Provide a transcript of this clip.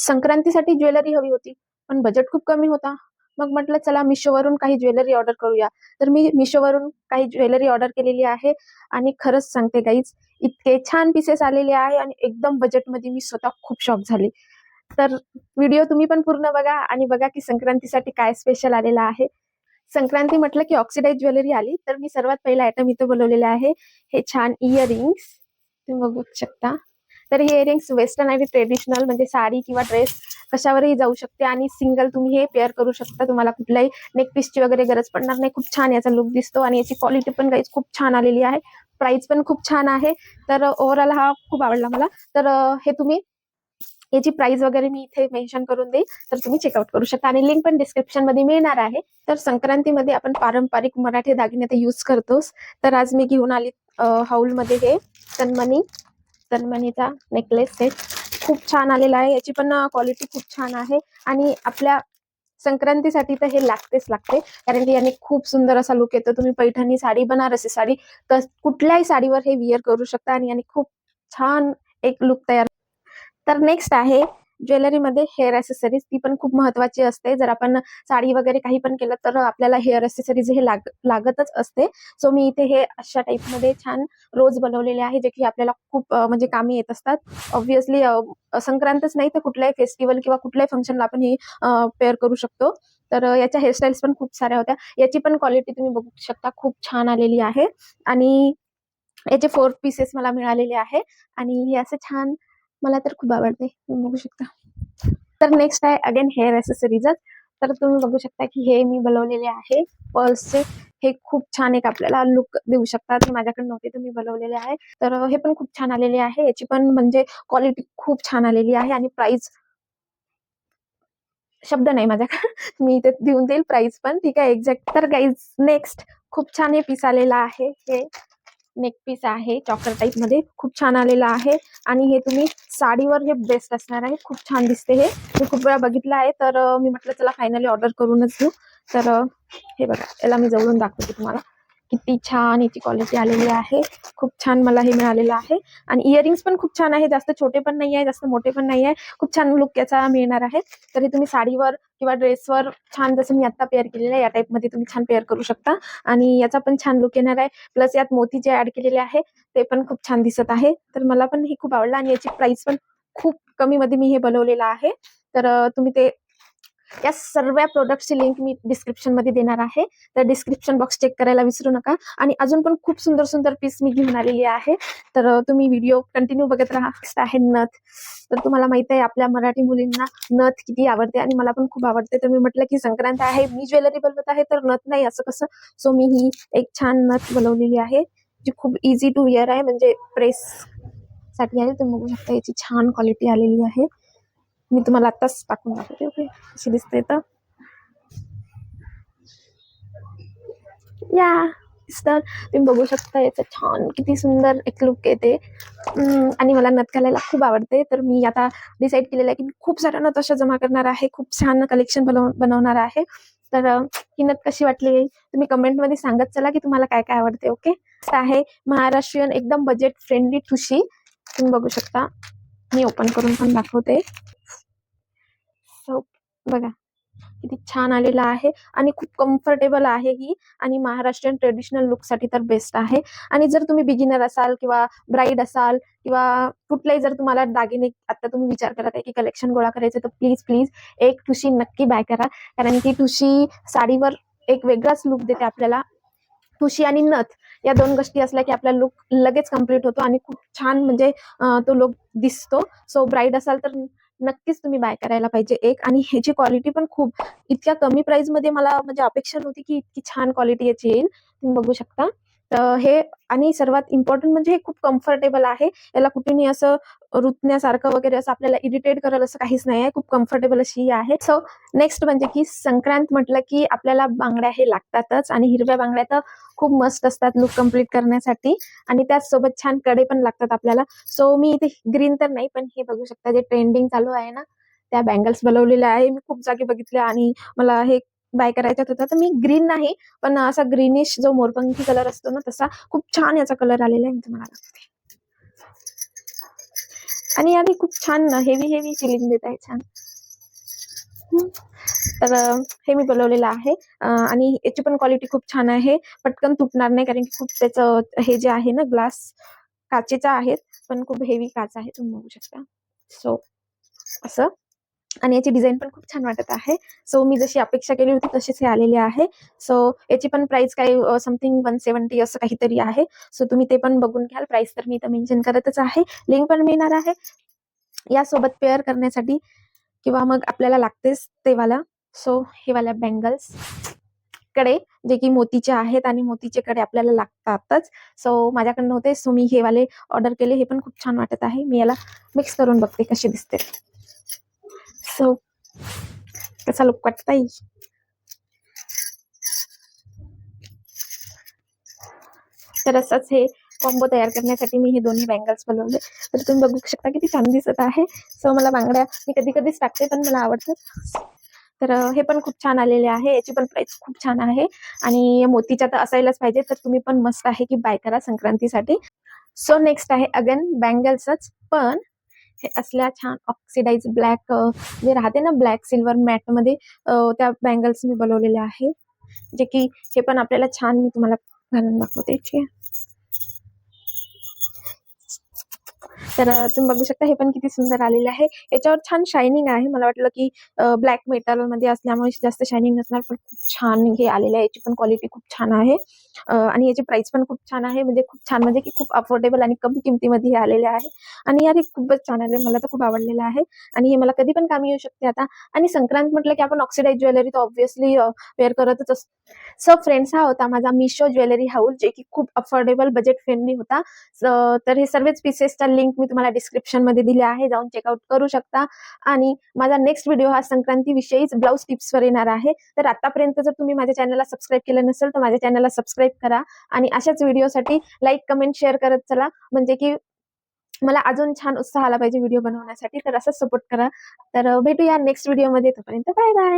संक्रांतीसाठी jewellery हवी होती, पण बजेट खूप कमी होता. मग म्हटलं चला मिशोवरून काही ज्वेलरी ऑर्डर करूया. तर मी मिशोवरून काही ज्वेलरी ऑर्डर केलेली आहे आणि खरंच सांगते गाईज, इतके छान पीसेस आलेले आहे आणि एकदम बजेटमध्ये. मी स्वतः खूप शॉक झाले. तर व्हिडिओ तुम्ही पण पूर्ण बघा आणि बघा की संक्रांतीसाठी काय स्पेशल आलेलं आहे. संक्रांती म्हटलं की ऑक्सिडाइज ज्वेलरी आली, तर मी सर्वात पहिला आयटम इथं बनवलेला आहे. हे छान इयरिंग्स तुम्ही बघू शकता. तर हे इयरिंग्स वेस्टर्न आणि ट्रेडिशनल म्हणजे साडी किंवा ड्रेस कशावरही जाऊ शकते आणि सिंगल तुम्ही हे पेअर करू शकता. तुम्हाला कुठल्याही नेक पीसची वगैरे गरज पडणार नाही. खूप छान याचा लुक दिसतो आणि याची क्वालिटी पण गाईज खूप छान आलेली आहे. प्राइस पण खूप छान आहे. तर ओव्हरऑल हा खूप आवडला मला. तर हे तुम्ही याची प्राइस वगैरे मी इथे मेन्शन करून देईल, तर तुम्ही चेकआउट करू शकता आणि लिंक पण डिस्क्रिप्शन मध्ये मिळणार आहे. तर संक्रांतीमध्ये आपण पारंपरिक मराठी दागिने तर यूज करतोच. तर आज मी घेऊन आली हाऊल मध्ये हे तन्मणीचा नेकलेस सेट. खूप छान आलेला आहे. याची पण क्वालिटी खूप छान आहे आणि आपल्या संक्रांतीसाठी तर हे लागतेच लागते, कारण की याने खूप सुंदर असा लुक येतो. तुम्ही पैठणी साडी, बनारसी साडी, कुठल्याही साडीवर हे विअर करू शकता आणि याने खूप छान एक लुक तयार. तर नेक्स्ट आहे ज्वेलरीमध्ये हेअर ॲसेसरीज. ती पण खूप महत्वाची असते. जर आपण साडी वगैरे काही पण केलं तर आपल्याला हेअर ॲसेसरीज हे लागतच असते. सो मी इथे हे अशा टाईपमध्ये छान रोज बनवलेले आहे, जे की आपल्याला खूप म्हणजे कामी येत असतात. ऑब्व्हियसली संक्रांतच नाही तर कुठल्याही फेस्टिवल किंवा कुठल्याही फंक्शनला आपण ही पेअर करू शकतो. तर याच्या हेअरस्टाईल्स पण खूप साऱ्या होत्या. याची पण क्वालिटी तुम्ही बघू शकता, खूप छान आलेली आहे आणि याचे 4 पीसेस मला मिळालेले आहे आणि हे असं छान, मला तर खूप आवडते. तुम्ही बघू शकता. तर नेक्स्ट आहे अगेन हेअर ॲसेसरीजच. तर तुम्ही बघू शकता की हे मी बनवलेले आहे पर्सचे. हे खूप छान एक आपल्याला लुक देऊ शकतात. हे माझ्याकडे नव्हते तर मी बनवलेले आहे. तर हे पण खूप छान आलेले आहे. याची पण म्हणजे क्वालिटी खूप छान आलेली आहे आणि प्राइस, शब्द नाही माझ्याकडे. मी इथे देऊन देईल प्राइस पण, ठीक आहे, एक्झॅक्ट. तर गाईज नेक्स्ट खूप छान हे पीस आलेला आहे. हे नेक पीस आहे चॉकर टाईप मध्ये, खूप छान आलेला आहे आणि हे तुम्ही साडीवर हे बेस्ट असणार आहे. खूप छान दिसते. हे मी खूप वेळा बघितलं आहे, तर मी म्हटलं चला फायनली ऑर्डर करूनच घेऊ. तर हे बघा, याला मी जवळून दाखवते तुम्हाला किती छान याची क्वालिटी आलेली आहे. खूप छान मला हे मिळालेलं आहे आणि इयरिंग्स पण खूप छान आहे. जास्त छोटे पण नाही आहे, जास्त मोठे पण नाही आहे. खूप छान लुक याचा मिळणार आहे. तर हे तुम्ही साडीवर किंवा ड्रेसवर छान, जसं मी आता पेअर केलेलं आहे या टाईप मध्ये तुम्ही छान पेअर करू शकता आणि याचा पण छान लुक येणार आहे. प्लस यात मोती जे ऍड केलेले आहे ते पण खूप छान दिसत आहे. तर मला पण हे खूप आवडलं आणि याची प्राइस पण खूप कमी मध्ये मी हे बनवलेलं आहे. तर तुम्ही ते या सर्व प्रोडक्टची लिंक मी डिस्क्रिप्शन मध्ये देणार आहे. तर डिस्क्रिप्शन बॉक्स चेक करायला विसरू नका आणि अजून पण खूप सुंदर सुंदर पीस मी घेऊन आलेली आहे. तर तुम्ही व्हिडिओ कंटिन्यू बघत राहा. नेक्स्ट आहे नथ. तर तुम्हाला माहित आहे आपल्या मराठी मुलींना नथ किती आवडते आणि मला पण खूप आवडते. तर मी म्हटलं की संक्रांत आहे, मी ज्वेलरी बनवत आहे, तर नथ नाही असं कसं. सो मी ही एक छान नथ बनवलेली आहे, जी खूप इझी टू वेअर आहे, म्हणजे प्रेस साठी आहे. तुम्ही बघू शकता याची छान क्वालिटी आलेली आहे. मी तुम्हाला आताच टाकून दाखवते. ओके, कशी दिसते तर या तर तुम्ही बघू शकता याचं छान किती सुंदर एक लुक येते. आणि मला नथ घालायला खूप आवडते. तर मी आता डिसाईड केलेलं आहे की मी खूप साऱ्या नथ अशा जमा करणार आहे, खूप छान कलेक्शन बनवणार आहे. तर ही नथ कशी वाटली तुम्ही कमेंटमध्ये सांगत चला की तुम्हाला काय काय आवडते. ओके, आहे महाराष्ट्रीयन एकदम बजेट फ्रेंडली ठुशी. तुम्ही बघू शकता, मी ओपन करून पण दाखवते. सो बघा किती छान आलेला आहे आणि खूप कम्फर्टेबल आहे ही आणि महाराष्ट्रीयन ट्रेडिशनल लुक साठी तर बेस्ट आहे. आणि जर तुम्ही बिगिनर असाल किंवा ब्राईड असाल किंवा कुठलाही, जर तुम्हाला दागिने आता तुम्ही विचार करत आहे की कलेक्शन गोळा करायचं, तर प्लीज प्लीज एक ठुशी नक्की बाय करा, कारण की ठुशी साडीवर एक वेगळाच लुक देते आपल्याला. ठुशी आणि नथ या 2 गोष्टी असल्या की आपला लुक लगेच कम्प्लीट होतो आणि खूप छान म्हणजे तो लुक दिसतो. सो ब्राईड असाल तर नक्कीच तुम्ही बाय करायला पाहिजे एक. आणि ह्याची क्वालिटी पण खूप, इतक्या कमी प्राइस मध्ये मला म्हणजे अपेक्षा नव्हती की इतकी छान क्वालिटी याची येईल. तुम्ही बघू शकता. तर हे, आणि सर्वात इम्पॉर्टंट म्हणजे हे खूप कम्फर्टेबल आहे. याला कुठेही असं रुतण्यासारखं वगैरे असं आपल्याला इरिटेट करायला असं काहीच नाही आहे. खूप कम्फर्टेबल अशी ही आहे. सो नेक्स्ट म्हणजे की संक्रांत म्हटलं की आपल्याला बांगड्या हे लागतातच आणि हिरव्या बांगड्या तर खूप मस्त असतात लुक कम्प्लीट करण्यासाठी आणि त्याचसोबत छान कडे पण लागतात आपल्याला. सो मी इथे ग्रीन तर नाही, पण हे बघू शकता जे ट्रेंडिंग चालू आहे ना, त्या बँगल्स बनवलेल्या आहे. मी खूप जागी बघितल्या आणि मला हे बाय करायच्यात होता. तर मी ग्रीन नाही, पण असा ग्रीनिश जो मोरपंखी कलर असतो ना, तसा खूप छान याचा कलर आलेला आहे. मी तुम्हाला दाखवते. आणि याने खूप छान हेवी हेवी फिलिंग देत आहे, छान. हं. तर हे मी बनवलेलं आहे आणि याची पण क्वालिटी खूप छान आहे. पटकन तुटणार नाही कारण की खूप त्याचं हे जे आहे ना ग्लास काचेचा आहे, पण खूप हेवी काच आहे, तुम्ही बघू शकता. सो असं आणि याची डिझाइन पण खूप छान वाटत आहे. सो मी जशी अपेक्षा केली होती तशीच हे आलेले आहे. सो याची पण प्राइस काही समथिंग 170 असं काहीतरी आहे. सो तुम्ही ते पण बघून घ्याल. प्राइस तर मी इथं मेन्शन करतच आहे. लिंक पण मिळणार आहे. यासोबत पेअर करण्यासाठी किंवा मग आपल्याला लागतेच ते वाला. सो हे वाल्या बँगल्स कडे जे की मोतीचे आहेत आणि मोतीचे कडे आपल्याला लागतातच. सो माझ्याकडे नव्हते, सो मी हे वाले ऑर्डर केले. हे पण खूप छान वाटत आहे. मी याला मिक्स करून बघते कसे दिसते. सो कसा लुक वाटतंय? तर असंच हे कॉम्बो तयार करण्यासाठी मी हे दोन्ही बँगल्स बनवले. तर तुम्ही बघू शकता किती छान दिसत आहे. सो मला बांगड्या मी कधी-कधीच टाकते, पण मला आवडतात. तर हे पण खूप छान आलेले आहे. याची पण प्राइस खूप छान आहे आणि मोतीच्या तर असायलाच पाहिजे. तर तुम्ही पण मस्त आहे की बाय करा संक्रांतीसाठी. सो नेक्स्ट आहे अगेन बँगल्सच, पण हे असल्या छान ऑक्सिडाइज ब्लॅक जे राहते ना ब्लॅक सिल्वर मॅटमध्ये त्या बँगल्स मी बनवलेल्या आहे. जे की हे पण आपल्याला छान मी तुम्हाला घालून दाखवते. ठीक आहे. तर तुम्ही बघू शकता हे पण किती सुंदर आलेले आहे. याच्यावर छान शायनिंग आहे. मला वाटलं की ब्लॅक मेटलमध्ये असल्यामुळे जास्त शायनिंग नसणार, पण खूप छान हे आलेलं आहे. याची पण क्वालिटी खूप छान आहे आणि याची प्राइस पण खूप छान आहे. म्हणजे खूप छान म्हणजे की खूप अफोर्डेबल आणि कमी किमतीमध्ये हे आलेले आहे आणि यार हे खूपच छान आले. मला तर खूप आवडलेलं आहे आणि हे मला कधी पण कामी येऊ शकते आता. आणि संक्रांत म्हटलं की आपण ऑक्सिडाइज ज्वेलरी तर ऑब्व्हियसली वेअर करतच असतो. सो फ्रेंड्स हा होता माझा मिशो ज्वेलरी हाऊस, जे की खूप अफोर्डेबल बजेट फ्रेंडली होता. तर हे सर्वच पीसेसचा लिंक मी तुम्हाला डिस्क्रिप्शनमध्ये दिले आहे. जाऊन चेकआउट करू शकता आणि माझा नेक्स्ट व्हिडिओ हा संक्रांतीविषयीच ब्लाउज टिप्सवर येणार आहे. तर आतापर्यंत जर तुम्ही माझ्या चॅनलला सबस्क्राईब केलं नसेल तर माझ्या चॅनलला सबस्क्राईब करा आणि अशाच व्हिडिओसाठी लाईक, कमेंट, शेअर करत चला. म्हणजे की मला अजून छान उत्साह आला पाहिजे व्हिडिओ बनवण्यासाठी. तर असंच सपोर्ट करा. तर भेटूया नेक्स्ट व्हिडिओमध्ये. तोपर्यंत बाय बाय.